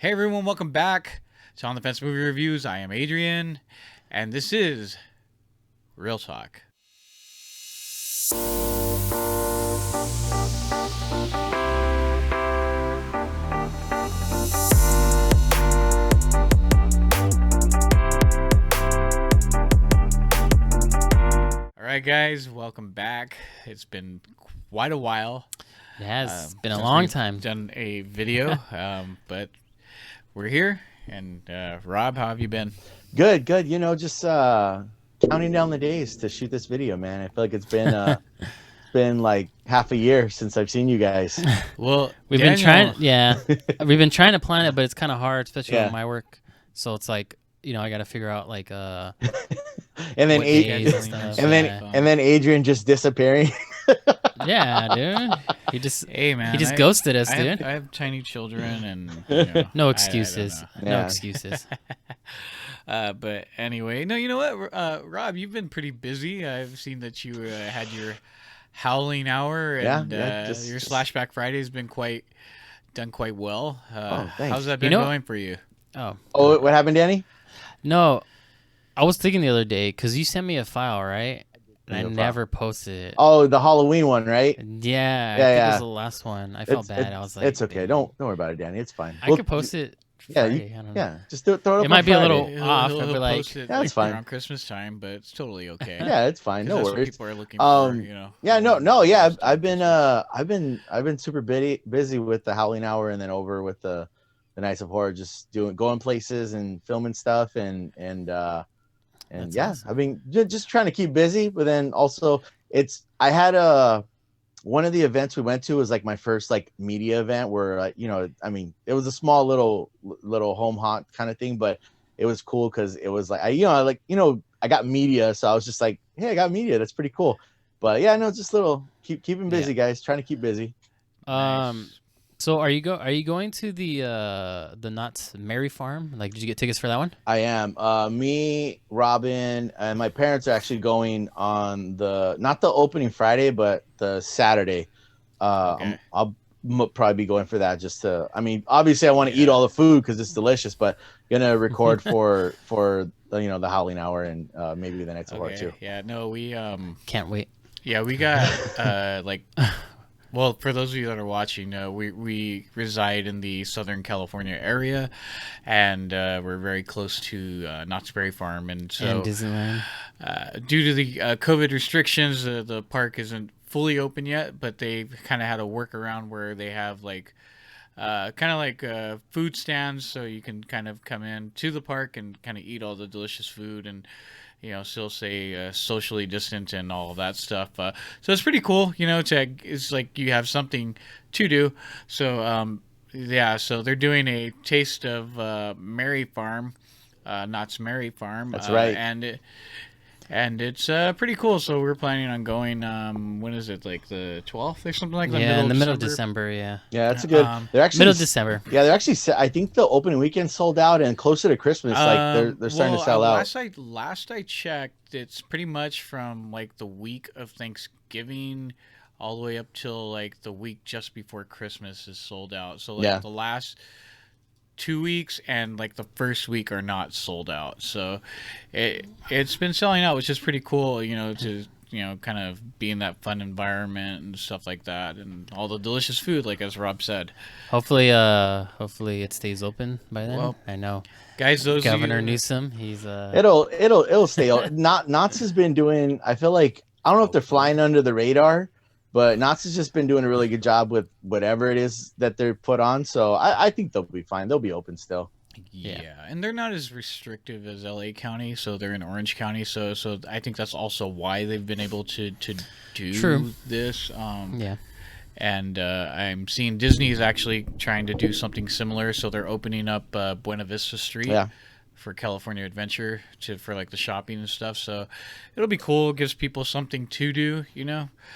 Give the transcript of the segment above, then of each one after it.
Hey everyone, welcome back to On the Fence Movie Reviews. I am Adrian, and this is Real Talk. All right, guys, welcome back. It's been quite a while. It has. It's been a long time. Done a video, but we're here. And Rob, how have you been? Good. You know, just counting down the days to shoot this video, man. I feel like it's been like half a year since I've seen you guys. Well, We've been trying to plan it, but it's kind of hard, especially with my work. So it's like, I got to figure out like and then and then Adrian just disappearing. Yeah, dude. He just ghosted us, dude. I have tiny children, and no excuses. I no excuses. But anyway, no, you know what, Rob, you've been pretty busy. I've seen that you had your Howling Hour, and your Slashback Friday has been done quite well. How's that been going for you? Oh, what happened, Danny? No, I was thinking the other day because you sent me a file, right? And I never posted it. Oh, the Halloween one, right? Yeah, I think it was the last one. I felt bad. I was like, it's okay. Don't worry about it, Danny. It's fine. I could post it. Friday. I don't know. Just throw it up. It might be a little off. He'll I'll be like, post it, that's fine around Christmas time, but it's totally okay. Yeah, it's fine. No that's worries. What people are looking for, Yeah, no. Yeah, I've been super busy with the Howling Hour, and then over with the Nights of Horror, just going places and filming stuff, and awesome. I've been just trying to keep busy, but then also I had one of the events we went to was like my first like media event where it was a small little home haunt kind of thing, but it was cool because it was like I got media, so I was just like, hey, I got media, that's pretty cool. But yeah, no, just keeping busy, guys, trying to keep busy. Nice. So are you going to the Knott's Merry Farm? Like, did you get tickets for that one? I am. Me, Robin, and my parents are actually going on not the opening Friday, but the Saturday. Okay. I'll probably be going for that just to. I mean, obviously, I want to eat all the food because it's delicious, but gonna record for the Howling Hour and maybe the Nights of Horror too. Yeah. No, we can't wait. Yeah, we got like. Well, for those of you that are watching, we reside in the Southern California area, and we're very close to Knott's Berry Farm, and so Disneyland. Due to the COVID restrictions, the park isn't fully open yet, but they kind of had a workaround where they have like food stands, so you can kind of come in to the park and kind of eat all the delicious food and still stay socially distant and all of that stuff. So it's pretty cool, it's like you have something to do. So, so they're doing a taste of Merry Farm, Knott's Merry Farm. That's right. And it's pretty cool. So we're planning on going, when is it, like the 12th or something like that? Yeah, in the middle of December, yeah. Yeah, that's a good. They're actually middle of December. Yeah, they're actually. I think the opening weekend sold out, and closer to Christmas, they're starting to sell out. Last I checked, it's pretty much from like the week of Thanksgiving all the way up till like the week just before Christmas is sold out. So like the last 2 weeks and like the first week are not sold out, so it's been selling out, which is pretty cool, to kind of be in that fun environment and stuff like that, and all the delicious food, like as Rob said. Hopefully it stays open by then. Well, I know, guys, Governor Newsom, he's it'll stay open. Knott's has been doing, I feel like, I don't know if they're flying under the radar, but Knott's has just been doing a really good job with whatever it is that they're put on. So I think they'll be fine. They'll be open still. Yeah, and they're not as restrictive as LA County, so they're in Orange County. So I think that's also why they've been able to do this. And I'm seeing Disney is actually trying to do something similar. So they're opening up Buena Vista Street. For California Adventure for like the shopping and stuff, so it'll be cool. It gives people something to do,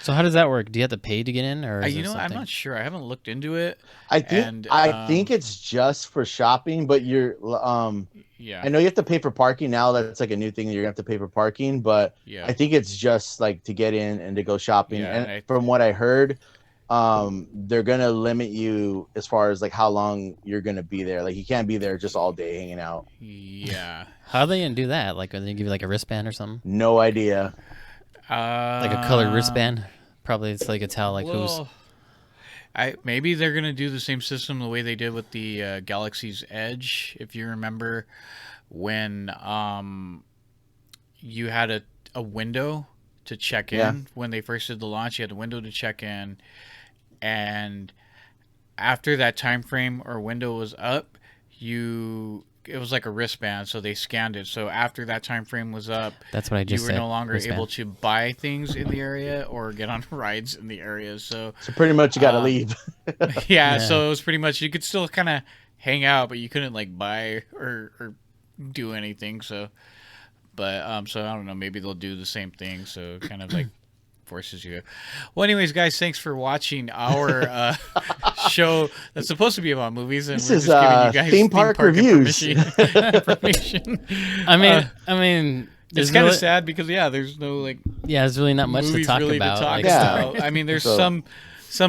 So how does that work? Do you have to pay to get in, or I'm not sure. I haven't looked into it. I think it's just for shopping, but you're I know you have to pay for parking now. That's like a new thing that you're gonna have to pay for parking, but I think it's just like to get in and to go shopping. And from what I heard, they're gonna limit you as far as like how long you're gonna be there. Like you can't be there just all day hanging out. Yeah. How are they gonna do that? Like, are they gonna give you like a wristband or something? No idea. Like a colored wristband? Probably it's like it's how like who's. Maybe they're gonna do the same system the way they did with the Galaxy's Edge. If you remember, when you had a window to check in when they first did the launch, you had a window to check in, and after that time frame or window was up, it was like a wristband, so they scanned it. So after that time frame was up, that's what I just said. You were no longer able to buy things in the area or get on rides in the area. So pretty much you got to leave. yeah, so it was pretty much you could still kind of hang out, but you couldn't like buy or do anything. So, but so I don't know. Maybe they'll do the same thing. So kind of like forces you. Well, anyways, guys, thanks for watching our show that's supposed to be about movies, and this we're is just giving you guys theme park reviews. Information. I mean, it's kind of sad because there's no like. Yeah, there's really not much to talk about. I mean, there's some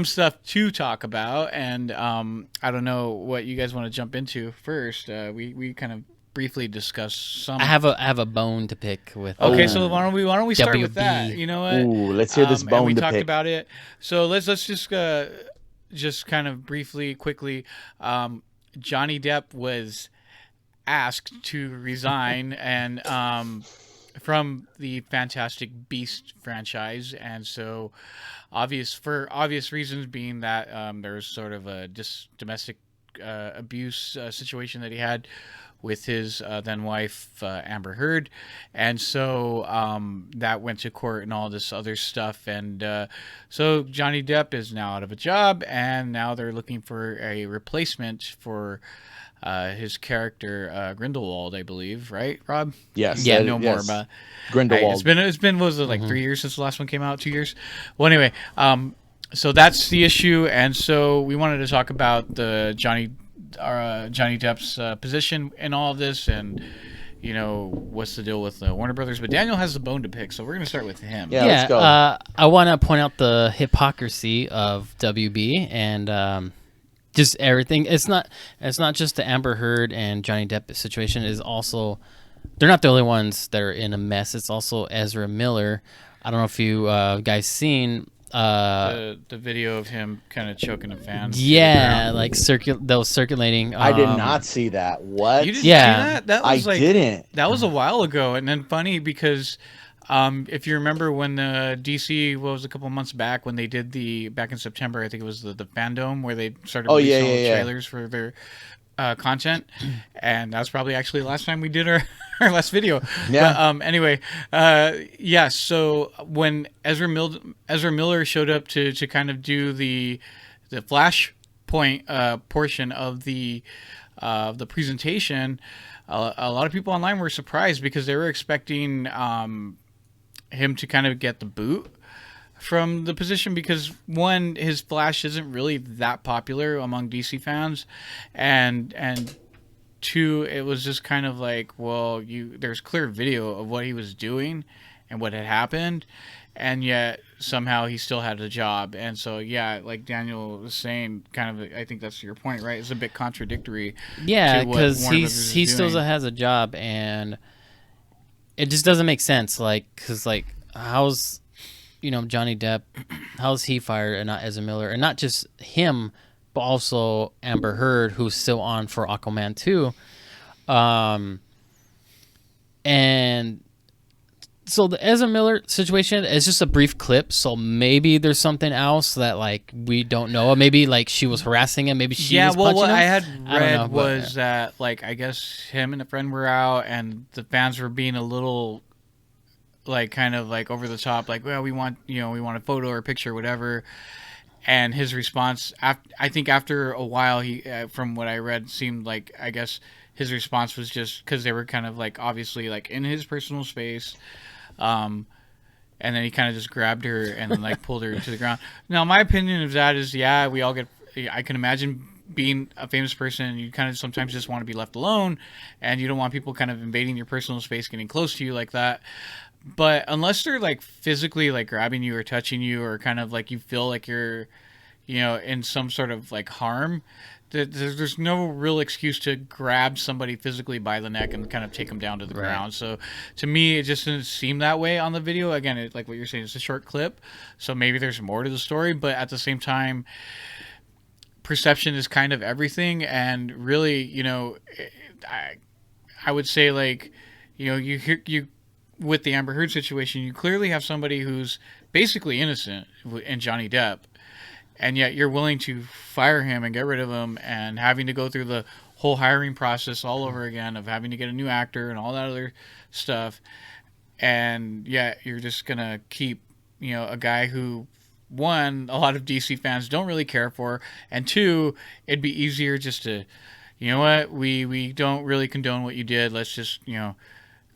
stuff to talk about, and I don't know what you guys want to jump into first. We kind of briefly discuss some. I have a bone to pick with. Okay, so why don't we start with WB. that? You know what? Ooh, let's hear this bone and we to talked pick. about it. So let's just kind of briefly, quickly. Johnny Depp was asked to resign and from the Fantastic Beast franchise, and so for obvious reasons, being that there's sort of a domestic abuse situation that he had with his then wife Amber Heard, and so that went to court and all this other stuff, and so Johnny Depp is now out of a job, and now they're looking for a replacement for his character Grindelwald, I believe, right, Rob? Yes. Yeah, know more about Grindelwald. It's been what was it, like 3 years since the last one came out? 2 years? Well, anyway, so that's the issue, and so we wanted to talk about the Johnny Depp's position in all of this, and what's the deal with Warner Brothers. But Daniel has the bone to pick, so we're going to start with him. Yeah, let's go. I want to point out the hypocrisy of WB and just everything. It's not just the Amber Heard and Johnny Depp situation. Is also they're not the only ones that are in a mess. It's also Ezra Miller. I don't know if you guys seen the video of him kind of choking a fan. Yeah, like that was circulating. I did not see that. What? You didn't see that? That was I didn't. That was a while ago, and then funny because if you remember when the DC was a couple months back when they did back in September, I think it was the Fandom where they started releasing all the trailers for their content, and that's probably actually the last time we did our last video. Yeah. But, anyway, so when Ezra Miller showed up to kind of do the Flashpoint portion of the presentation, a lot of people online were surprised because they were expecting him to kind of get the boot from the position because one, his Flash isn't really that popular among DC fans, and two, it was just kind of like, well, there's clear video of what he was doing and what had happened, and yet somehow he still had a job. And so like Daniel was saying, kind of, I think that's your point, right? It's a bit contradictory. Yeah, because he still has a job, and it just doesn't make sense. Like, because like how's Johnny Depp, how's he fired and not Ezra Miller, and not just him, but also Amber Heard, who's still on for Aquaman 2. And so the Ezra Miller situation is just a brief clip, so maybe there's something else that like we don't know. Maybe like she was harassing him, maybe she was punching what him. I had read was that like I guess him and a friend were out and the fans were being a little like kind of like over the top, like, well, we want a photo or a picture or whatever. And his response, I think after a while, he, from what I read, seemed like, I guess his response was just because they were kind of like obviously like in his personal space, and then he kind of just grabbed her and then like pulled her to the ground. Now, my opinion of that is, we all get. I can imagine being a famous person, you kind of sometimes just want to be left alone, and you don't want people kind of invading your personal space, getting close to you like that. But unless they're like physically like grabbing you or touching you or kind of like you feel like you're in some sort of like harm, there's no real excuse to grab somebody physically by the neck and kind of take them down to the ground. So to me, it just didn't seem that way on the video. Again, like what you're saying, it's a short clip, so maybe there's more to the story, but at the same time, perception is kind of everything. And really, I would say, like, you with the Amber Heard situation, you clearly have somebody who's basically innocent in Johnny Depp, and yet you're willing to fire him and get rid of him, and having to go through the whole hiring process all over again of having to get a new actor and all that other stuff. And yet you're just gonna keep, a guy who, one, a lot of DC fans don't really care for, and two, it'd be easier just to, you know what, we don't really condone what you did. Let's just,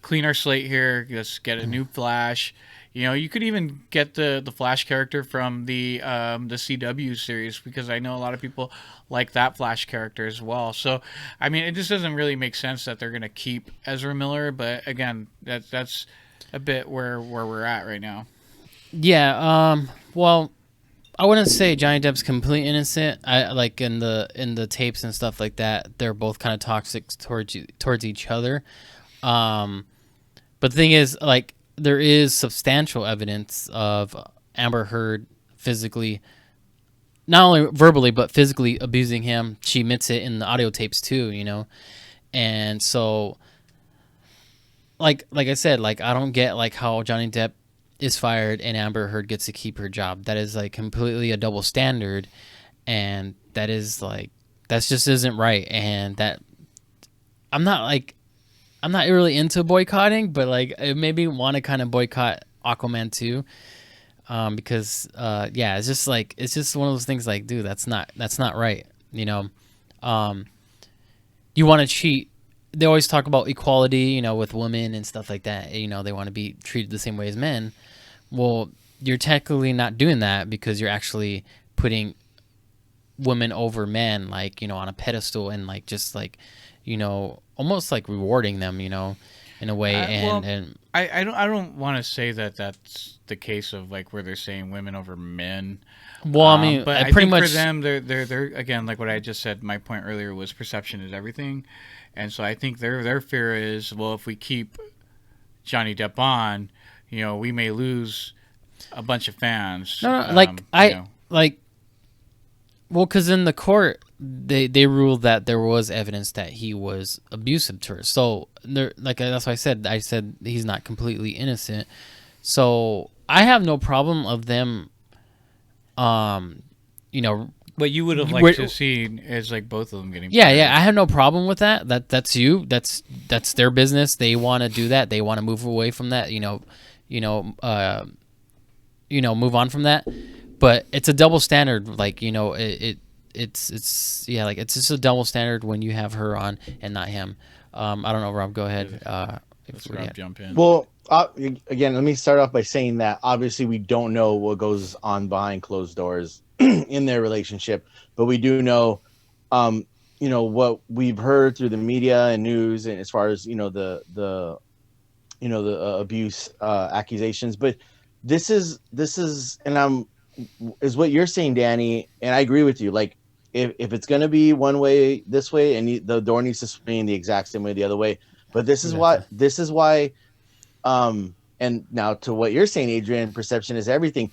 clean our slate here. Let's get a new Flash. You could even get the Flash character from the CW series, because I know a lot of people like that Flash character as well. So, I mean, it just doesn't really make sense that they're going to keep Ezra Miller. But again, that's a bit where we're at right now. Yeah. Well, I wouldn't say Johnny Depp's completely innocent. I like in the tapes and stuff like that, they're both kind of toxic towards each other. But the thing is, like, there is substantial evidence of Amber Heard physically, not only verbally, but physically abusing him. She admits it in the audio tapes too, And so, like I said, like, I don't get, like, how Johnny Depp is fired and Amber Heard gets to keep her job. That is, like, completely a double standard. And that is, like, that just isn't right. And that, I'm not really into boycotting, but, like, it made me want to kind of boycott Aquaman 2, because it's just one of those things, like, dude, that's not right. You want to cheat. They always talk about equality, with women and stuff like that. They want to be treated the same way as men. Well, you're technically not doing that, because you're actually putting women over men, like, on a pedestal, and, like, just, like, almost like rewarding them, in a way. I don't want to say that that's the case of, like, where they're saying women over men. Well, I mean, but I pretty think much for them, they're again, like what I just said. My point earlier was perception is everything, and so I think their fear is, well, if we keep Johnny Depp on, we may lose a bunch of fans. Well, because in the court, they ruled that there was evidence that he was abusive to her. So, that's why I said he's not completely innocent. So, I have no problem of them, What you would have liked to see is, like, both of them getting. Yeah, fired. I have no problem with that. That's their business. They want to do that. They want to move away from that. Move on from that. But it's a double standard, like, it's just a double standard when you have her on and not him. I don't know, Rob, go ahead. Let's Rob jump in. Well, again, let me start off by saying that obviously we don't know what goes on behind closed doors in their relationship, but we do know, what we've heard through the media and news, and as far as the abuse accusations. But this is is what you're saying, Danny, and I agree with you. Like, if it's going to be one way this way, and the door needs to swing the exact same way the other way. But this is why and now to what you're saying, Adrian, perception is everything.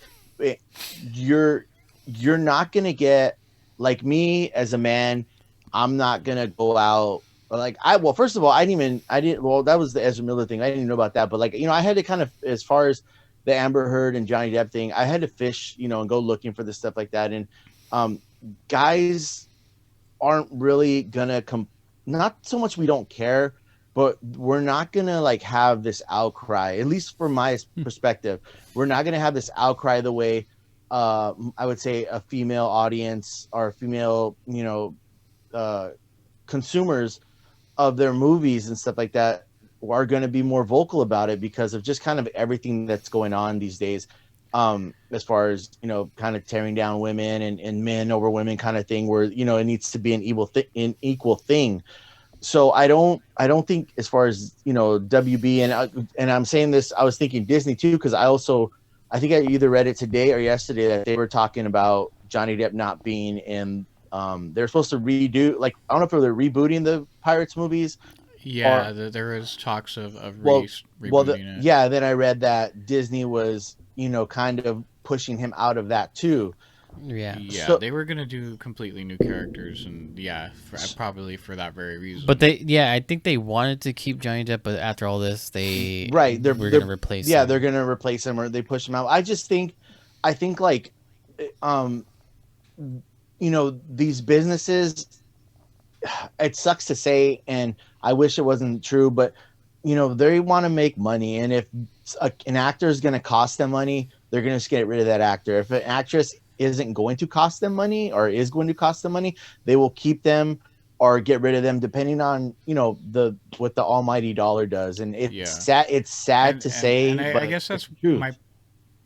You're not going to get, like, me as a man, I'm not going to go out, like, first of all, that was the Ezra Miller thing. I didn't know about that, but, like, I had to kind of, as far as the Amber Heard and Johnny Depp thing, I had to fish, and go looking for this stuff like that. And guys aren't really gonna not so much we don't care, but we're not gonna, like, have this outcry, at least from my perspective. We're not gonna have this outcry the way I would say a female audience or female, consumers of their movies and stuff like that are going to be more vocal about it, because of just kind of everything that's going on these days, as far as, kind of tearing down women and men over women kind of thing, where, it needs to be an equal thing. So I don't think, as far as, WB, and I'm saying this, I was thinking Disney too, because I think I either read it today or yesterday that they were talking about Johnny Depp not being in. They're supposed to redo, like, I don't know if they're rebooting the Pirates movies. Yeah, there was talks of rebooting it. Yeah. Then I read that Disney was, kind of pushing him out of that too. Yeah. Yeah, they were gonna do completely new characters, and probably for that very reason. But I think they wanted to keep Johnny Depp, but after all this, they're gonna replace him. Yeah, they're gonna replace him, or they push him out. I think like, these businesses, it sucks to say, and I wish it wasn't true, but they want to make money, and if an actor is going to cost them money, they're going to just get rid of that actor. If an actress isn't going to cost them money or is going to cost them money, they will keep them or get rid of them, depending on what the almighty dollar does. And it's sad to say, but I guess that's my.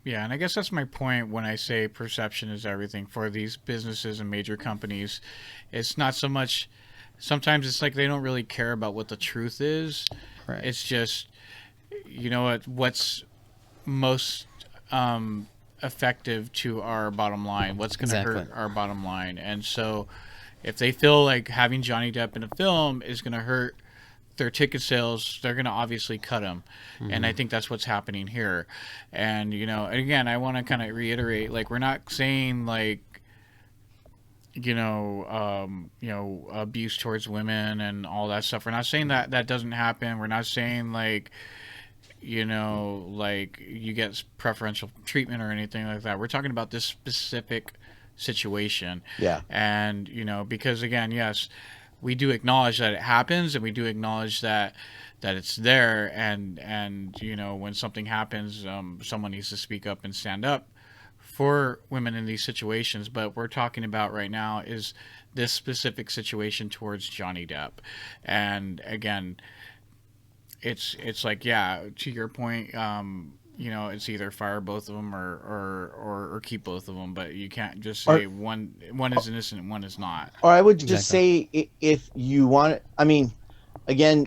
Yeah, and I guess that's my point when I say perception is everything for these businesses and major companies. It's not so much. Sometimes it's like they don't really care about what the truth is. Right. It's just, what's most effective to our bottom line. What's going to hurt our bottom line. And so if they feel like having Johnny Depp in a film is going to hurt their ticket sales, they're going to obviously cut him. Mm-hmm. And I think that's what's happening here. And, again, I want to kind of reiterate, like, we're not saying, like, abuse towards women and all that stuff. We're not saying that doesn't happen. We're not saying, like, like you get preferential treatment or anything like that. We're talking about this specific situation. Yeah. And, because, again, yes, we do acknowledge that it happens, and we do acknowledge that it's there, and when something happens, someone needs to speak up and stand up for women in these situations. But we're talking about right now is this specific situation towards Johnny Depp. And again, it's like, yeah, to your point, it's either fire both of them or keep both of them, but you can't just say one is innocent and one is not. Or I would just say, if you want, I mean, again,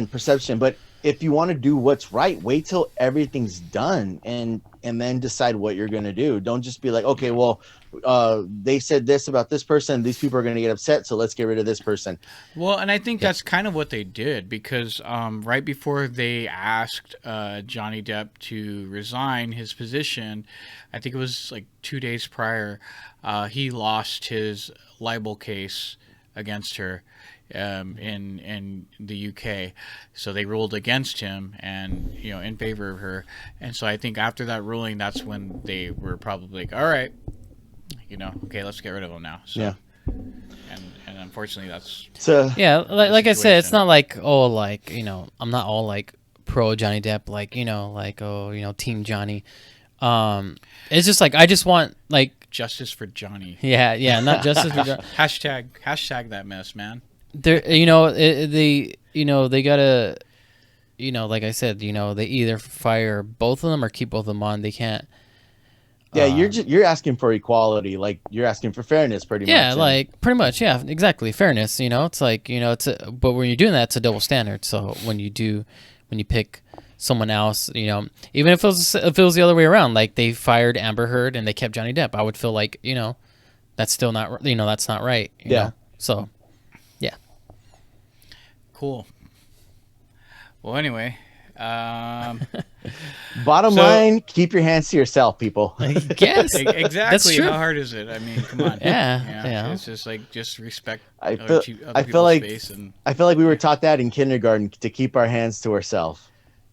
perception, but if you want to do what's right, wait till everything's done and then decide what you're going to do. Don't just be like, okay, well, they said this about this person, these people are going to get upset, so let's get rid of this person. Well, and I think that's kind of what they did, because right before they asked Johnny Depp to resign his position, I think it was like 2 days prior, he lost his libel case against her in the UK. So they ruled against him and, in favor of her. And so I think after that ruling, that's when they were probably like, all right, okay, let's get rid of him now. So, yeah. And unfortunately that's like I said, it's not like, I'm not all like pro Johnny Depp, like, team Johnny. It's just like, I just want like justice for Johnny. Yeah, not justice for Johnny. Hashtag that mess, man. They gotta, like I said, they either fire both of them or keep both of them on. They can't. Yeah, you're asking for equality, like you're asking for fairness, pretty much. Yeah, like pretty much, yeah, exactly, fairness. It's like but when you're doing that, it's a double standard. So when you pick someone else, even if it was the other way around, like they fired Amber Heard and they kept Johnny Depp, I would feel like that's still not that's not right. You know? So. Cool. Well, anyway, bottom line, keep your hands to yourself, people. I guess exactly. That's true. How hard is it? I mean, come on. Yeah. It's just like respect. I feel like we were taught that in kindergarten, to keep our hands to ourselves.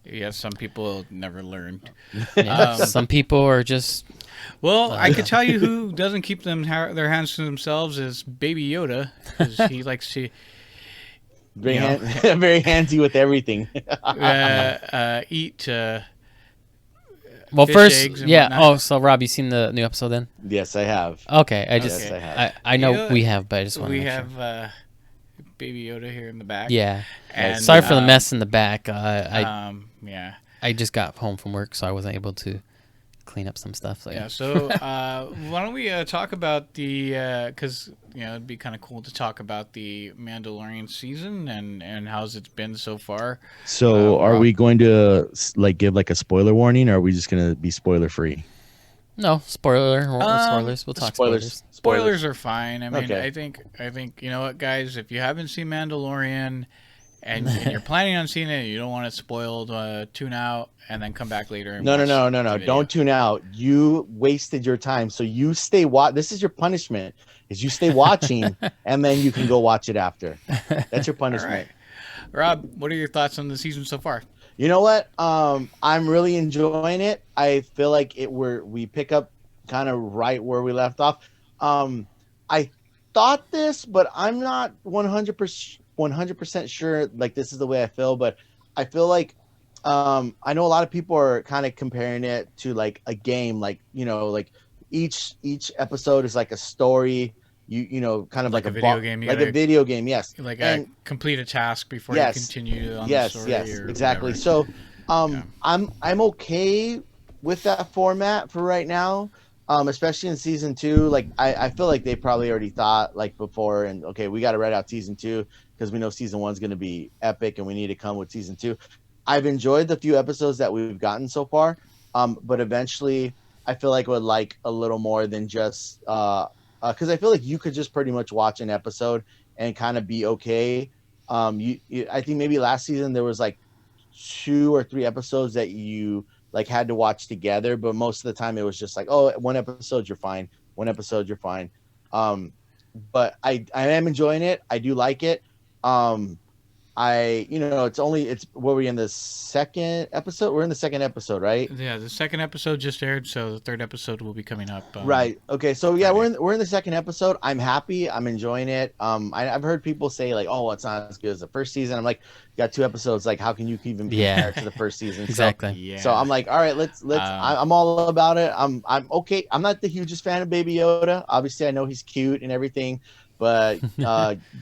Yeah, some people never learned. Some people are just. Well, I could tell you who doesn't keep their hands to themselves is Baby Yoda, because he likes to. Very handsy with everything. Eat. Well, fish, first, eggs and yeah. whatnot. Oh, so Rob, you seen the new episode then? Yes, I have. Okay, I have. I know we have, but I just want to. We have Baby Yoda here in the back. Yeah. And, sorry for the mess in the back. Yeah. I just got home from work, so I wasn't able to clean up some stuff. So yeah. So why don't we talk about the because it'd be kind of cool to talk about the Mandalorian season and how's it's been so far. So are we going to like give like a spoiler warning, or are we just going to be spoiler free? No, spoilers. We'll talk spoilers. Spoilers are fine. I mean, Okay. I think you know what, guys. If you haven't seen Mandalorian and you're planning on seeing it, you don't want it spoiled. Tune out and then come back later. And No. watch Don't tune out. You wasted your time, so you stay. This is your punishment. Is you stay watching, and then you can go watch it after. That's your punishment. All right. Rob, what are your thoughts on the season so far? You know what? I'm really enjoying it. I feel like we pick up kind of right where we left off. I thought this, but I'm not 100% sure. Like this is the way I feel, but I feel like I know a lot of people are kind of comparing it to like a game, like like each episode is like a story. You know, kind of like a video game, like a video game. Yes, like complete a task before you continue on the story. Yes, exactly. Whatever. So, I'm okay with that format for right now. Especially in season 2, like I feel like they probably already thought like before, and okay, we got to write out season 2 because we know season 1's going to be epic, and we need to come with season 2. I've enjoyed the few episodes that we've gotten so far, but eventually I feel like I would like a little more than just because I feel like you could just pretty much watch an episode and kind of be okay. I think maybe last season there was like 2 or 3 episodes that you like had to watch together, but most of the time it was just like, oh, one episode you're fine, but I am enjoying it. I do like it. It's where we in the second episode. We're in the second episode, right? Yeah, the second episode just aired, so the third episode will be coming up. Right. Okay. So yeah, we're in the second episode. I'm happy. I'm enjoying it. I've heard people say like, oh, it's not as good as the first season. I'm like, you got 2 episodes. Like, how can you even compare it to the first season? Exactly. So I'm like, all right, let's. I'm all about it. I'm okay. I'm not the hugest fan of Baby Yoda. Obviously, I know he's cute and everything, but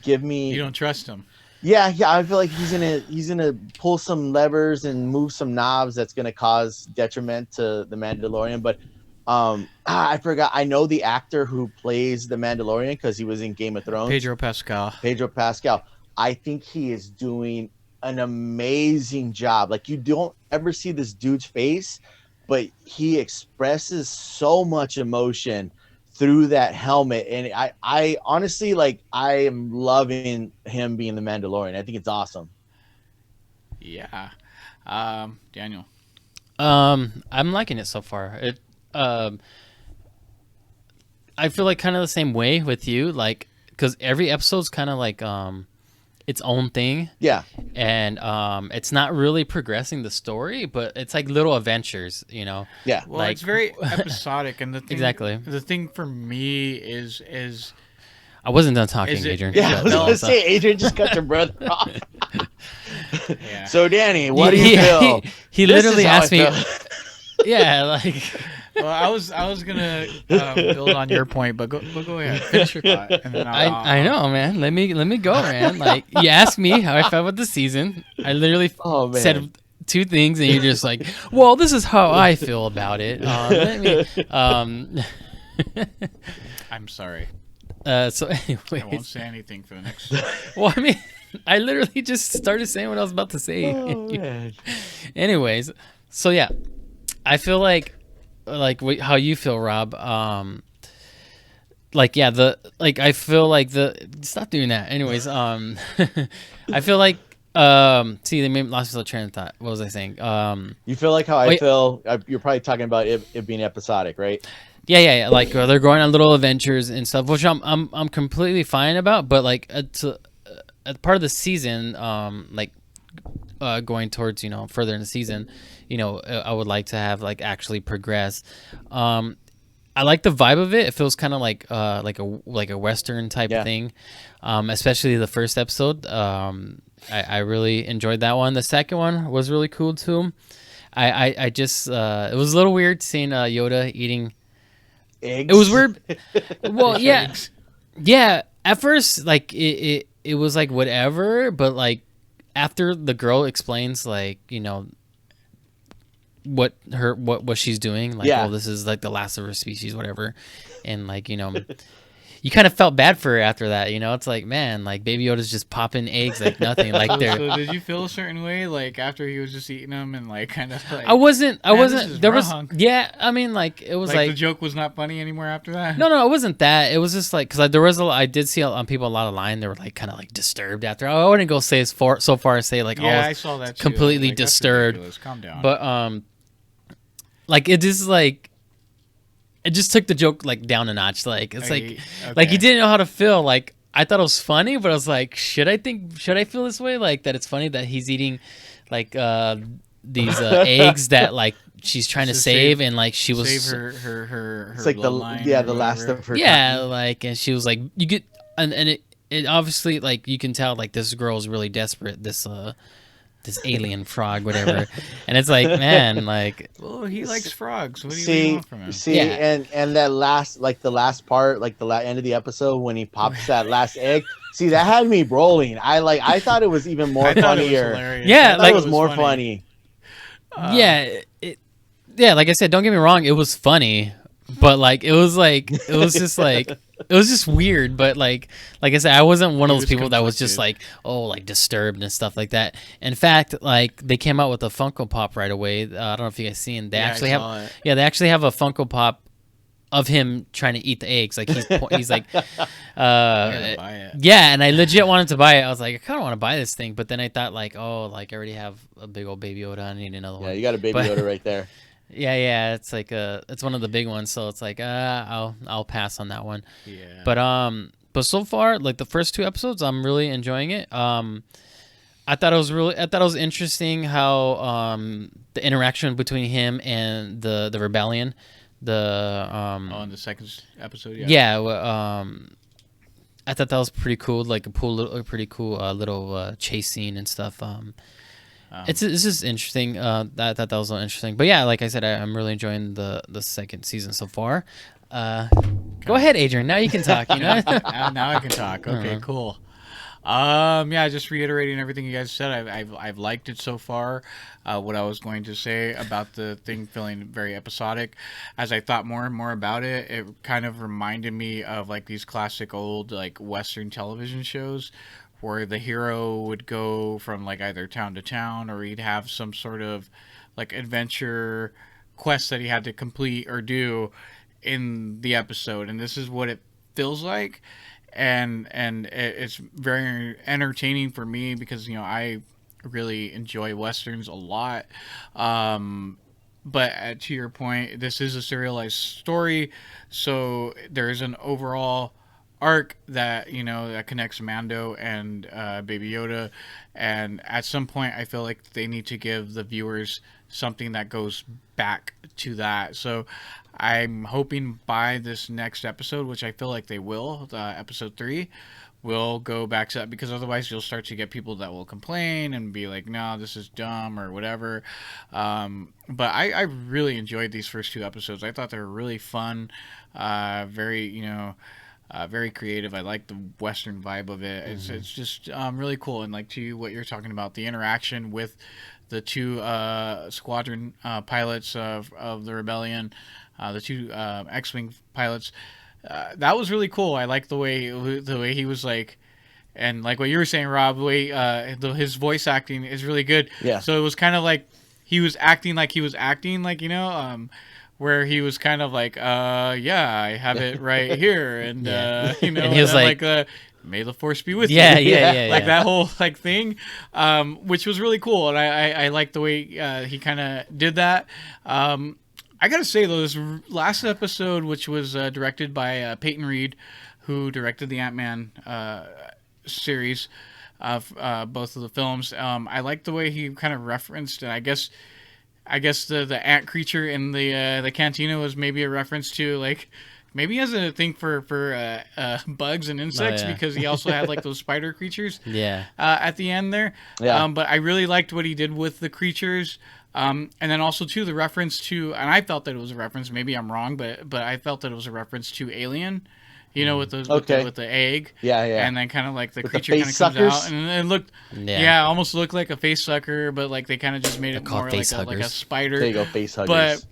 give me. You don't trust him. Yeah, I feel like he's gonna pull some levers and move some knobs that's gonna cause detriment to the Mandalorian. But I forgot. I know the actor who plays the Mandalorian because he was in Game of Thrones. Pedro Pascal. I think he is doing an amazing job. Like you don't ever see this dude's face, but he expresses so much emotion through that helmet, and I honestly like I am loving him being the Mandalorian. I think it's awesome. Yeah. Daniel. I'm liking it so far. I feel like kind of the same way with you, like because every episode's kind of like its own thing. Yeah. And it's not really progressing the story, but it's like little adventures, Yeah. Well, like, it's very episodic, and the thing, exactly. The thing for me is I wasn't done talking, Adrian. Yeah, I was gonna say, Adrian just cut your brother off. Yeah. So, Danny, what do you feel? He literally asked me. Yeah, like. Well, I was gonna build on your point, but go ahead, finish your thought. And then I know, man. Let me go, man. Like you asked me how I felt with the season. I literally said 2 things, and you're just like, "Well, this is how I feel about it." I'm sorry. So, anyway, I won't say anything for the next. Well, I mean, I literally just started saying what I was about to say. Oh, man. Anyways, so yeah, I feel like how you feel, Rob. I feel like stop doing that. Anyways, I feel like see, they made lost the train of thought. What was I saying? You feel like how I feel. You're probably talking about it being episodic, right? Yeah. Like they're going on little adventures and stuff, which I'm completely fine about. But like it's part of the season, going towards further in the season, I would like to have like actually progress. I like the vibe of it. It feels kind of like a Western type thing, especially the first episode. I really enjoyed that one. The second one was really cool too. I just it was a little weird seeing Yoda eating eggs. It was weird. Well, yeah. At first, like it was like whatever, but like after the girl explains like what she's doing, like, well, this is like the last of her species, whatever, and like you kind of felt bad for her after that. You know, it's like, man, like Baby Yoda's just popping eggs like nothing. Like they're. So did you feel a certain way like after he was just eating them and like kind of like? I wasn't. There wrong. was. Yeah, I mean, like it was like the joke was not funny anymore after that. No, it wasn't that. It was just like because there was I did see on people a lot of line. They were like kind of like disturbed after. I wouldn't go say so far as say like I saw that too. Completely like, disturbed. Calm down. But like it is like. It just took the joke like down a notch. Like it's like he didn't know how to feel. Like I thought it was funny, but I was like, should I feel this way? Like that it's funny that he's eating like these eggs that like she's trying to save and like she was save her it's like the last of her like and she was like you get and it obviously like you can tell like this girl is really desperate. This alien frog, whatever, and it's like, man, like, well, he likes frogs. What do you want from him? And that last, like the last part, like the end of the episode when he pops that last egg. See, that had me rolling. I thought it was even more funnier. It was more funny. Like I said, don't get me wrong, it was funny, but like it was just like. It was just weird, but like I said, I wasn't one of those people that was just like, oh, like disturbed and stuff like that. In fact, like they came out with a Funko Pop right away. I don't know if you guys seen. They actually have a Funko Pop of him trying to eat the eggs. Like he's like, and I legit wanted to buy it. I was like, I kind of want to buy this thing, but then I thought like, oh, like I already have a big old Baby Yoda. I need another one. Yeah, you got a Baby Yoda right there. Yeah, it's like it's one of the big ones, so it's like I'll pass on that one. Yeah. But so far, like the first 2 episodes, I'm really enjoying it. I thought it was interesting how the interaction between him and the rebellion, in the second episode, yeah. I thought that was pretty cool, like a pretty cool little chase scene and stuff. It's just interesting. I thought that was interesting. But yeah, like I said, I'm really enjoying the second season so far. Go ahead, Adrian. Now you can talk. You know. Now I can talk. Okay, cool. Just reiterating everything you guys said. I've liked it so far. What I was going to say about the thing feeling very episodic, as I thought more and more about it, it kind of reminded me of like these classic old like Western television shows, where the hero would go from like either town to town, or he'd have some sort of like adventure quest that he had to complete or do in the episode. And this is what it feels like. And it's very entertaining for me because, you know, I really enjoy Westerns a lot. But to your point, this is a serialized story. So there's an overall arc that, you know, that connects Mando and Baby Yoda, and at some point I feel like they need to give the viewers something that goes back to that. So I'm hoping by this next episode, which I feel like they will, episode 3 will go back to that, because otherwise you'll start to get people that will complain and be like, no, this is dumb or whatever. But I really enjoyed these first 2 episodes. I thought they were really fun, very, you know, very creative. I like the Western vibe of it. It's just really cool. And like to what you're talking about, the interaction with the 2 squadron pilots of the rebellion, the 2 X-wing pilots, that was really cool. I like the way he was like, and like what you were saying, Rob, the way his voice acting is really good. Yeah. So it was kind of like he was acting, like, you know, where he was kind of like, yeah, I have it right here, and you know, and he was like may the force be with you. Yeah. Like that whole like thing, which was really cool, and I like the way he kind of did that. I gotta say though, this last episode, which was directed by Peyton Reed, who directed the Ant-Man series, both of the films, I like the way he kind of referenced, and I guess the ant creature in the cantina was maybe a reference to, like, maybe he has a thing for bugs and insects, because he also had like those spider creatures at the end there. But I really liked what he did with the creatures, and then also too the reference to, and I felt that it was a reference, maybe I'm wrong, but I felt that it was a reference to Alien, you know, with the egg, and then kind of like the creature kind of comes out, and it looked, almost looked like a face sucker, but like they kind of just made it more like a spider. There you go, face huggers.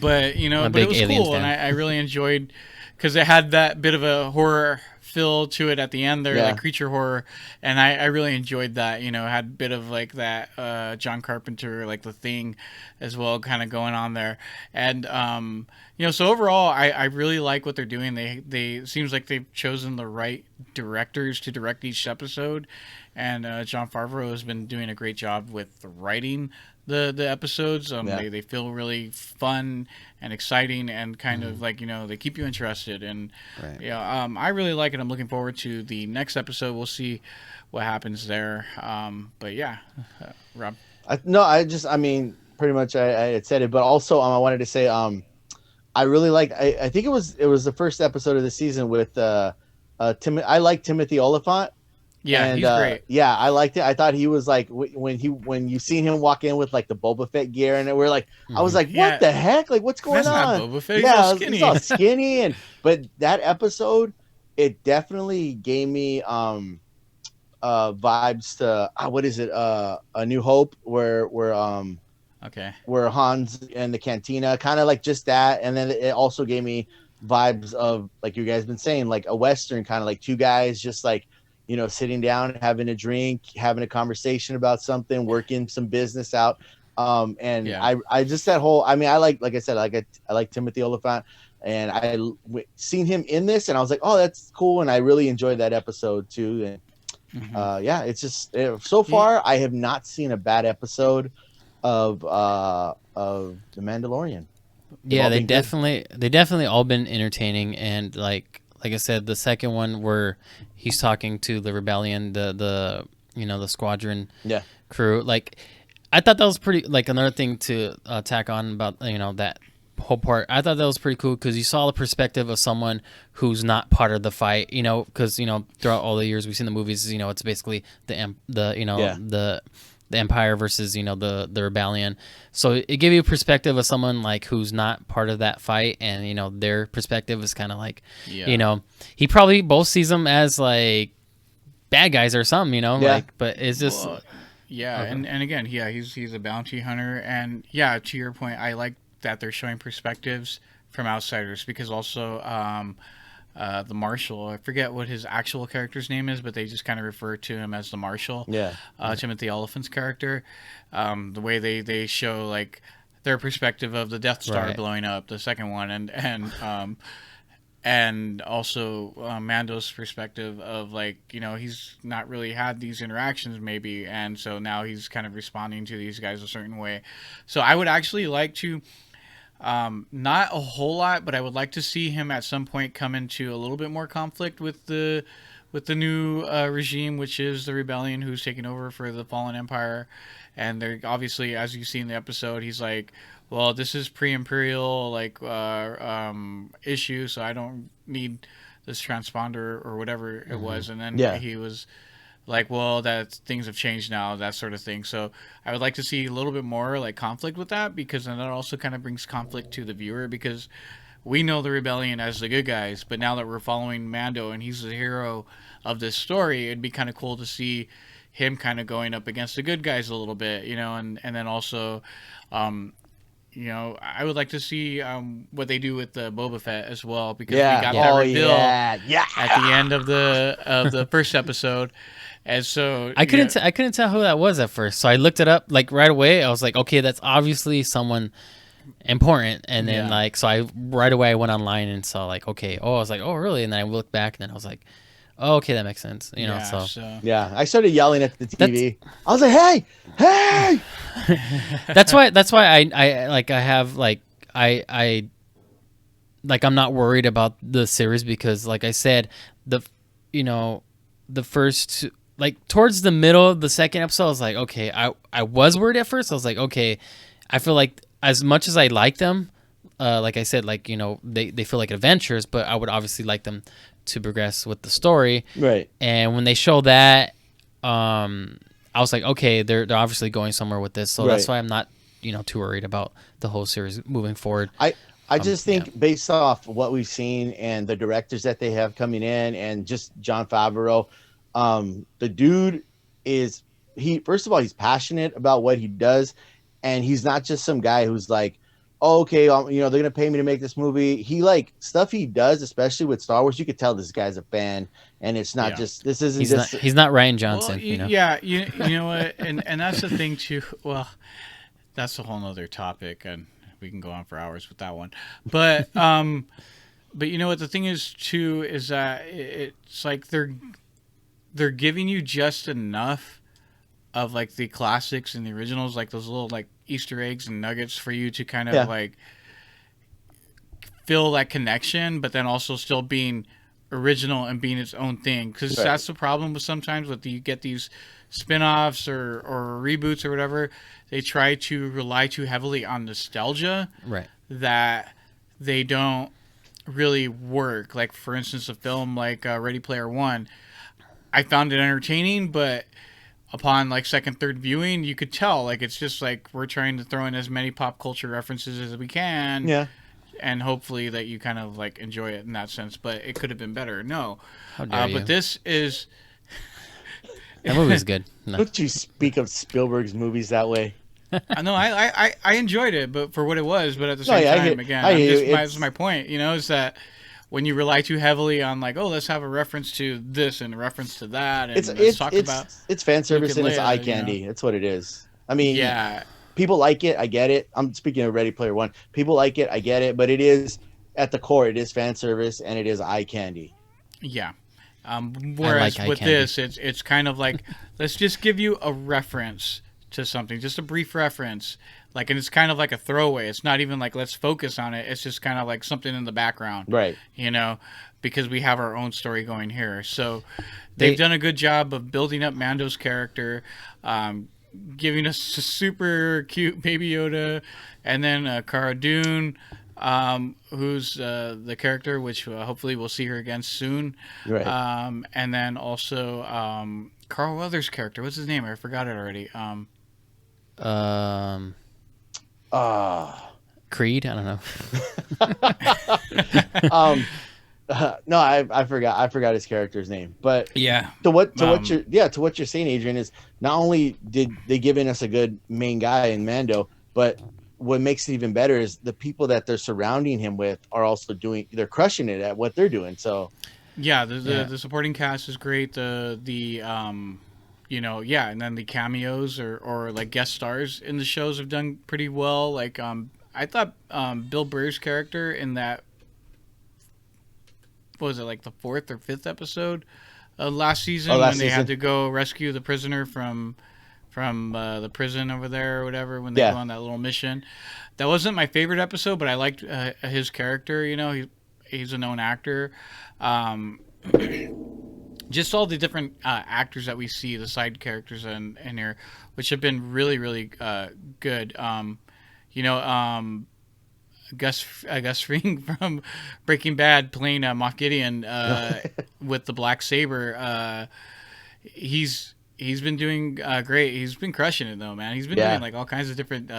But you know, but it was cool, and I really enjoyed because it had that bit of a horror feel to it at the end there, like creature horror, and I really enjoyed that. You know, it had a bit of like that John Carpenter, like The Thing, as well, kind of going on there, and you know, so overall, I really like what they're doing. They seems like they've chosen the right directors to direct each episode, and Jon Favreau has been doing a great job with writing the episodes. They feel really fun and exciting, and kind of like, you know, they keep you interested, and I really like it. I'm looking forward to the next episode. We'll see what happens there. But yeah, Rob. I mean, pretty much I had said it, but also I wanted to say I really liked. I think it was the first episode of the season with I like Timothy Oliphant. Yeah, and, he's great. Yeah, I liked it. I thought he was like when you seen him walk in with like the Boba Fett gear, and we're like, I was like, what the heck? Like, what's going on? Not Boba Fett. Yeah, he's all skinny, but that episode, it definitely gave me vibes to what is it? A New Hope, where Han's in the cantina, kind of like just that, and then it also gave me vibes of, like you guys been saying, like a Western, kind of like two guys just like, you know, sitting down, having a drink, having a conversation about something, working some business out. I just, that whole, I mean, I like I said, I like Timothy Oliphant, and seen him in this, and I was like, oh, that's cool. And I really enjoyed that episode too. And it's just, so far I have not seen a bad episode of The Mandalorian. They definitely all been entertaining, and like I said, the second one where he's talking to the rebellion, the squadron crew, like I thought that was pretty, like another thing to tack on about, you know, that whole part. I thought that was pretty cool because you saw the perspective of someone who's not part of the fight, you know, because, you know, throughout all the years we've seen the movies, you know, it's basically the Empire versus, you know, the rebellion. So it gave you a perspective of someone like who's not part of that fight, and, you know, their perspective is kind of like, you know, he probably both sees them as like bad guys or something, you know, like, but it's just and again, he's a bounty hunter, and to your point, I like that they're showing perspectives from outsiders, because also the Marshal, I forget what his actual character's name is, but they just kind of refer to him as the Marshal. Timothy Oliphant's character. The way they show like their perspective of the Death Star blowing up, the second one, and also Mando's perspective of, like, you know, he's not really had these interactions maybe, and so now he's kind of responding to these guys a certain way. So I would actually like to, not a whole lot, but I would like to see him at some point come into a little bit more conflict with the new regime, which is the rebellion, who's taking over for the fallen empire. And they're obviously, as you see in the episode, he's like, well, this is pre-imperial like issue, so I don't need this transponder or whatever it was. And then he was like, well, that things have changed now, that sort of thing. So I would like to see a little bit more like conflict with that, because then that also kind of brings conflict to the viewer, because we know the rebellion as the good guys, but now that we're following Mando and he's the hero of this story, it'd be kind of cool to see him kind of going up against the good guys a little bit, you know, and then also, you know, I would like to see what they do with the Boba Fett as well, because we got that reveal at the end of the first episode. And so I couldn't tell who that was at first, so I looked it up like right away. I was like, okay, that's obviously someone important. And then like, so I right away I went online and saw like, okay, I was like, oh really? And then I looked back, and then I was like, oh, okay, that makes sense, you know. I started yelling at the TV. I was like, hey. that's why I like, I have like, I like, I'm not worried about the series, because like I said, the first, like towards the middle of the second episode, I was like, okay, I was worried at first. I was like, okay, I feel like as much as I like them, like I said, like, you know, they feel like adventures, but I would obviously like them to progress with the story. Right. And when they show that, I was like, okay, they're obviously going somewhere with this. So that's why I'm not, you know, too worried about the whole series moving forward. I just think based off what we've seen and the directors that they have coming in, and just Jon Favreau, the dude first of all, he's passionate about what he does, and he's not just some guy who's like, oh, okay, you know, they're gonna pay me to make this movie. He like stuff he does, especially with Star Wars. You could tell this guy's a fan, and it's not just this isn't He's just not. He's not Ryan Well, Johnson. You know. yeah, you know what, and that's the thing too. Well, that's a whole nother topic, and we can go on for hours with that one. But you know what the thing is too is that it's like they're giving you just enough of like the classics and the originals, like those little like Easter eggs and nuggets for you to kind of like feel that connection, but then also still being original and being its own thing. Because that's the problem with sometimes with you get these spin-offs or reboots or whatever, they try to rely too heavily on nostalgia, Right. that they don't really work. Like for instance, a film like Ready Player One, I found it entertaining, but upon like second, third viewing, you could tell like it's just like we're trying to throw in as many pop culture references as we can. Yeah. And hopefully that you kind of like enjoy it in that sense, but it could have been better. No, How dare you? but this is. That movie's good. No. Don't you speak of Spielberg's movies that way? No, I enjoyed it, but for what it was. But at the same time, that's my point. You know, is that when you rely too heavily on like, oh, let's have a reference to this and a reference to that, and let's talk about it's fan service and it's eye candy. You know? That's what it is. I mean, yeah. People like it. I get it. I'm speaking of Ready Player One. People like it. I get it. But it is, at the core, it is fan service and it is eye candy. Yeah. Whereas with this, it's kind of like, let's just give you a reference to something, just a brief reference. Like, and it's kind of like a throwaway. It's not even like, let's focus on it. It's just kind of like something in the background. Right. You know, because we have our own story going here. So they've done a good job of building up Mando's character, giving us a super cute Baby Yoda, and then Cara Dune, who's the character, which hopefully we'll see her again soon. Right. And then also Carl Weathers' character. What's his name? I forgot it already. Creed? I don't know. No, I forgot his character's name. But yeah, to what you're saying, Adrian, is not only did they giving us a good main guy in Mando, but what makes it even better is the people that they're surrounding him with are also they're crushing it at what they're doing. So yeah, the supporting cast is great. You know, yeah, and then the cameos or like guest stars in the shows have done pretty well. Like I thought Bill Burr's character in that, what was it, like the 4th or 5th episode last season, when they had to go rescue the prisoner from the prison over there or whatever, when they go on that little mission. That wasn't my favorite episode, but I liked his character. You know, he's a known actor. Just all the different actors that we see, the side characters in here, which have been really, really good. You know, Gus Fring from Breaking Bad playing Moff Gideon with the black saber. He's been doing great. He's been crushing it though, man. He's been doing like all kinds of different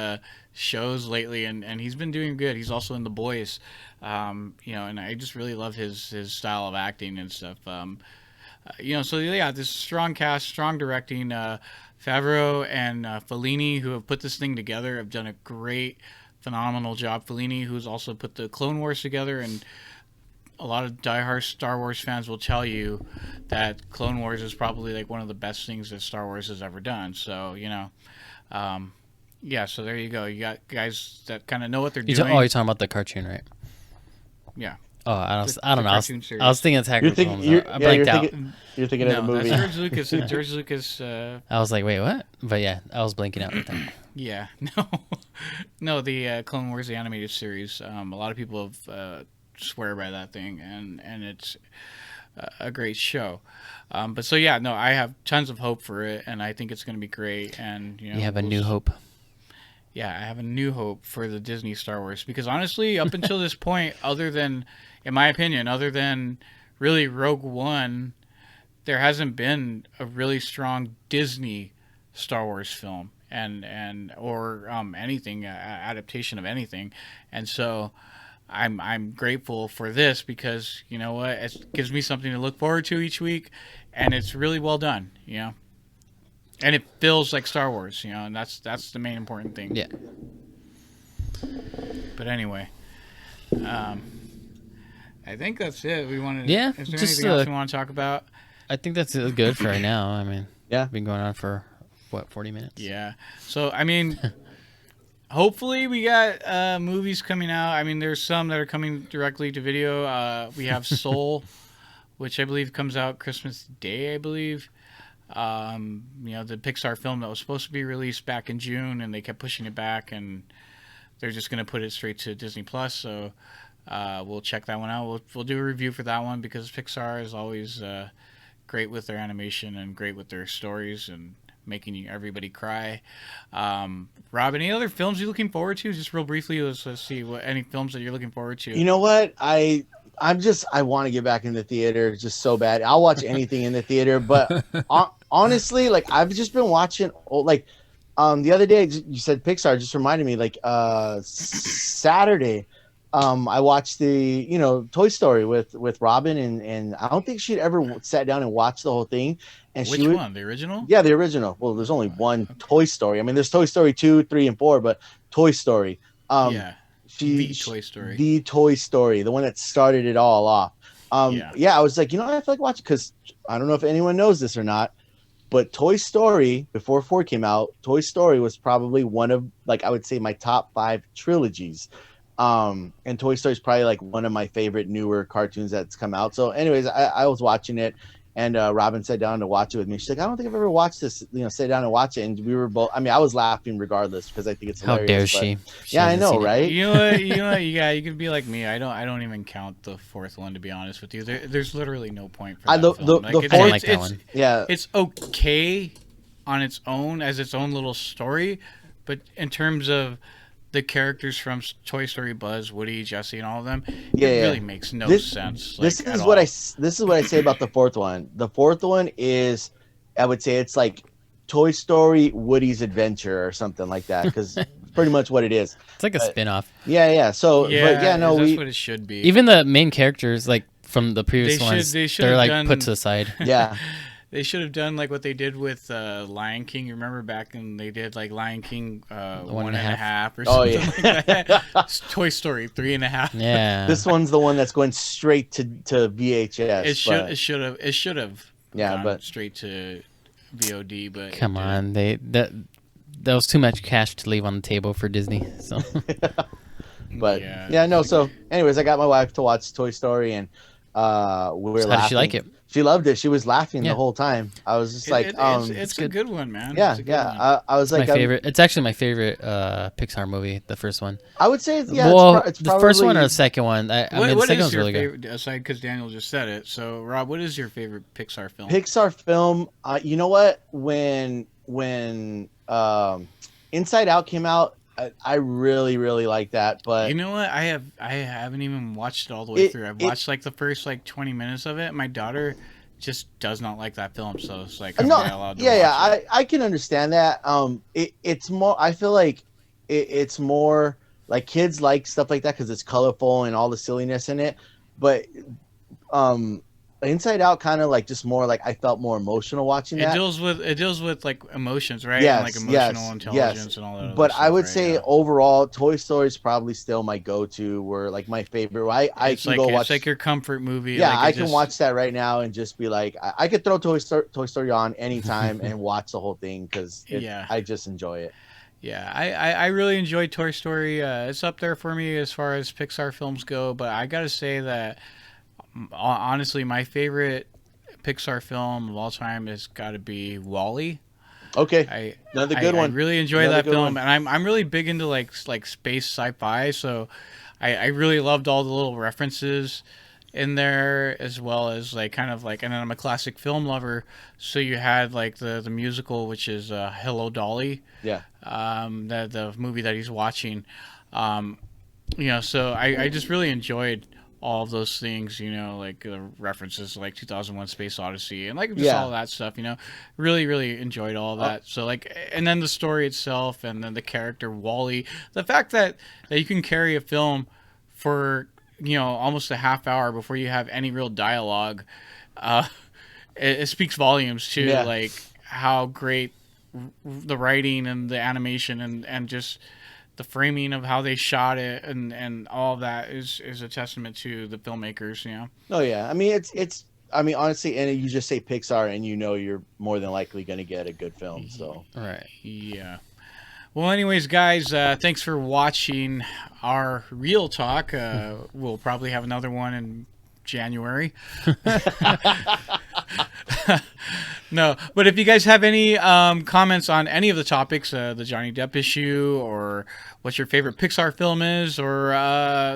shows lately, and he's been doing good. He's also in The Boys, you know, and I just really love his style of acting and stuff. You know, so yeah, this strong cast, strong directing. Favreau and Fellini, who have put this thing together, have done a great, phenomenal job. Fellini, who's also put the Clone Wars together, and a lot of diehard Star Wars fans will tell you that Clone Wars is probably like one of the best things that Star Wars has ever done. So, you know, yeah, so there you go. You got guys that kind of know what they're doing. You're talking about the cartoon, right? Yeah. Oh, I don't know. I was thinking Attack of the Clones. I blanked out. You're thinking of the movie. That's George Lucas. I was like, wait, what? But yeah, I was blanking out. Yeah, no, the Clone Wars, the animated series. A lot of people have swear by that thing, and it's a great show. But so yeah, no, I have tons of hope for it, and I think it's going to be great. And you know, you have a new hope. Yeah, I have a new hope for the Disney Star Wars, because honestly, up until this point, other than, in my opinion, other than really Rogue One, there hasn't been a really strong Disney Star Wars film or anything, adaptation of anything. And so I'm grateful for this, because you know what, it gives me something to look forward to each week, and it's really well done, you know. And it feels like Star Wars, you know, and that's the main important thing. Yeah. But anyway, um, I think that's it. We wanted. Yeah, Is there just, anything else we want to talk about? I think that's good for right now. I mean, Yeah. been going on for what, 40 minutes? Yeah. So I mean, hopefully we got movies coming out. I mean, there's some that are coming directly to video. We have Soul, which I believe comes out Christmas Day, I believe. The Pixar film that was supposed to be released back in June, and they kept pushing it back, and they're just going to put it straight to Disney Plus. So we'll check that one out. We'll do a review for that one because Pixar is always great with their animation and great with their stories and making everybody cry. Rob, any other films you're looking forward to? Just real briefly, let's see any films that you're looking forward to. You know what? I want to get back in the theater just so bad. I'll watch anything in the theater, but honestly, like I've just been watching the other day you said Pixar, just reminded me like Saturday I watched the Toy Story with Robin, and I don't think she'd ever sat down and watched the whole thing. And which one? The original? Yeah, the original. Well, there's only one Toy Story. I mean, there's Toy Story 2, 3, and 4, but Toy Story. The Toy Story. The Toy Story, the one that started it all off. I was like, I feel like watching, because I don't know if anyone knows this or not, but Toy Story, before 4 came out, Toy Story was probably one of, like, I would say my top 5 trilogies. And Toy Story is probably like one of my favorite newer cartoons that's come out. So anyways, I was watching it, and Robin sat down to watch it with me. She's like, I don't think I've ever watched this, sit down and watch it. And we were both, I mean, I was laughing regardless because I think it's hilarious. How dare she? Yeah, I know, right? You know what? You could be like me. I don't even count the 4th one, to be honest with you. There's literally no point for that film. I didn't like that one. Yeah. It's okay on its own as its own little story, but in terms of the characters from Toy Story, Buzz, Woody, Jesse, and all of them, it really makes no sense. This is what I say about the 4th one. The 4th one is, I would say, it's like Toy Story, Woody's Adventure, or something like that, because it's pretty much what it is. It's like a spin-off. Yeah. So, that's what it should be. Even the main characters, like from the previous ones, they're like put to the side. Yeah. They should have done like what they did with Lion King. You remember back when they did like Lion King 1.5 or something like that? Toy Story 3.5. Yeah. This one's the one that's going straight to VHS. It should have gone straight to VOD. But come on, that was too much cash to leave on the table for Disney. So. But So anyways, I got my wife to watch Toy Story, and we were laughing. How did she like it? She loved it. She was laughing the whole time. I was just it's a good one, man. Yeah. I was it's like, my favorite. It's actually my favorite Pixar movie. The first one. I would say, it's the first one or the second one. I mean, the second one's really good. Aside, because Daniel just said it. So, Rob, what is your favorite Pixar film? Pixar film. You know what? When Inside Out came out, I really, really like that. But you know what? I haven't even watched it all the way through. I've watched like the first 20 minutes of it. My daughter just does not like that film, so it's like I'm not allowed to watch it. I can understand that. It's more. I feel like it's more like kids like stuff like that because it's colorful and all the silliness in it. But Inside Out kind of like just more like I felt more emotional watching that. It deals with like emotions, right? Yes, and like emotional intelligence and all that. But stuff, I would say overall, Toy Story is probably still my go-to. Where like my favorite. I can go watch. It's like your comfort movie. Yeah, I can watch that right now and just be like, I could throw Toy Story on anytime and watch the whole thing because I just enjoy it. Yeah, I really enjoy Toy Story. It's up there for me as far as Pixar films go. But I gotta say that. Honestly, my favorite Pixar film of all time has got to be WALL-E. Okay, another good one. I really enjoy that film, and I'm really big into like space sci-fi. So, I really loved all the little references in there, as well as like kind of like, and then I'm a classic film lover. So you had like the musical, which is Hello Dolly. Yeah. The movie that he's watching. So I just really enjoyed all of those things, like references to like 2001 Space Odyssey and like just all that stuff, really, really enjoyed all of that. So like, and then the story itself and then the character WALL-E, the fact that you can carry a film for, almost a half hour before you have any real dialogue, it speaks volumes to like how great the writing and the animation and just the framing of how they shot it and all of that is a testament to the filmmakers, you know. Oh yeah, I mean it's I mean honestly, and you just say Pixar and you know you're more than likely going to get a good film. So Right. Yeah. Well, anyways, guys, thanks for watching our real talk. We'll probably have another one in January. No, but if you guys have any comments on any of the topics, the Johnny Depp issue, or what your favorite Pixar film is, or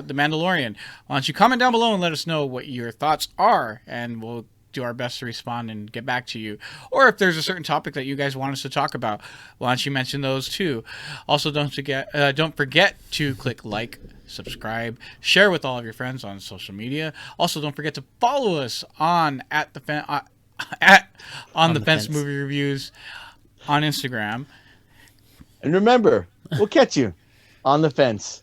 The Mandalorian, why don't you comment down below and let us know what your thoughts are, and we'll do our best to respond and get back to you. Or if there's a certain topic that you guys want us to talk about, why don't you mention those too? Also, don't forget to click like, subscribe, share with all of your friends on social media. Also, don't forget to follow us on the Fence Movie Reviews on Instagram. And remember, we'll catch you on the fence.